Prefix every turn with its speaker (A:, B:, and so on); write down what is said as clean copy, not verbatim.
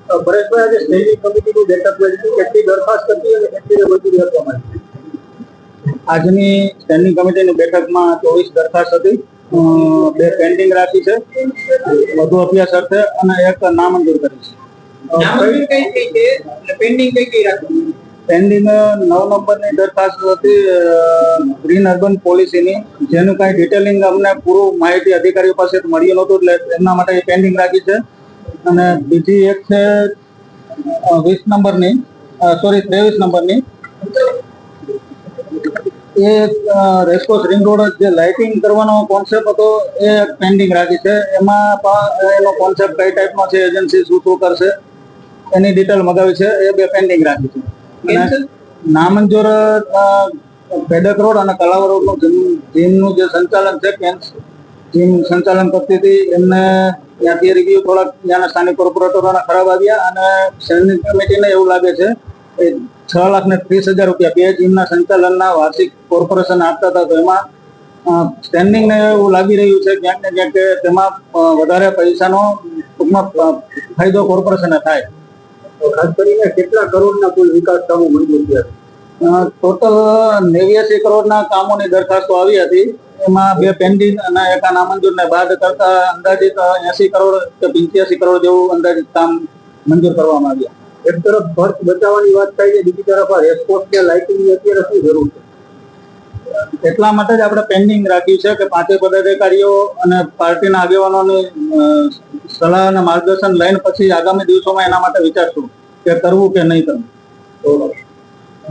A: પરેશભાઈ, આજે સ્ટેન્ડિંગ કમિટીની બેઠક મળી, કેટલી દરખાસ્ત હતી અને કેટલી મંજૂરી આપવામાં આવી?
B: આજની સ્ટેન્ડિંગ કમિટીની બેઠકમાં 24 દરખાસ્ત હતી, 2 પેન્ડિંગ રાખી છે વધુ અભ્યાસ અર્થે અને 1 નામંજૂર કરી છે. પેન્ડિંગ 9 નંબરની દરખાસ્ત હતી ગ્રીન અર્બન પોલિસીની, જેનું કાંઈ ડિટેલિંગ અમને પૂરું માહિતી અધિકારીઓ પાસે મળ્યું નહોતું, એટલે એમના માટે પેન્ડિંગ રાખી છે. અને બીજી એક છે 23 નંબરની એ રેસકોર્સ રિંગ રોડ જે લાઇટિંગ કરવાનો કોન્સેપ્ટ હતો એ પેન્ડિંગ રાખી છે. એમાં એનો કોન્સેપ્ટ કઈ ટાઈપનો છે, એજન્સી શું શું કરશે એની ડિટેલ મગાવી છે, એ 2 પેન્ડિંગ રાખી છે. અને નામંજૂર પેડક રોડ અને કલાવ રોડનું જીમનું જે સંચાલન છે, જીમ સંચાલન કરતી હતી, એમને ત્યાંથી રિવ્યુ થોડાક ત્યાંના સ્થાનિક કોર્પોરેટરોના ખરાબ આવ્યા અને સ્ટેન્ડિંગ કમિટીને એવું લાગે છે કે 6,30,000 રૂપિયા 2 જીમના સંચાલનના વાર્ષિક કોર્પોરેશન આપતા હતા, તો એમાં સ્ટેન્ડિંગને એવું લાગી રહ્યું છે ક્યાંક ને ક્યાંક કે તેમાં વધારે પૈસાનો ટૂંકમાં ફાયદો કોર્પોરેશનને થાય.
A: ખાસ કરીને કેટલા કરોડના કુલ વિકાસ કામો મંજૂર થયા?
B: ટોટલ 89 કરોડના કામોની દરખાસ્તો આવી હતી, એમાં 2 પેન્ડિંગ અને 1 નામંજૂરને બાદ કરતા અંદાજિત 80 કરોડ કે 85 કરોડ જેવું અંદાજિત કામ મંજૂર કરવામાં આવ્યા.
A: એક તરફ ખર્ચ બચાવવાની વાત થાય છે, બીજી તરફ આ રેસકોર્સને લાઇટિંગની અત્યારે શું જરૂર છે?
B: એટલા માટે જ આપણે પેન્ડિંગ રાખ્યું છે કે 5 પદાધિકારીઓ અને પાર્ટીના આગેવાનોની સલાહ અને માર્ગદર્શન લઈને પછી આગામી દિવસોમાં એના માટે વિચારશું કે કરવું કે નહીં કરવું.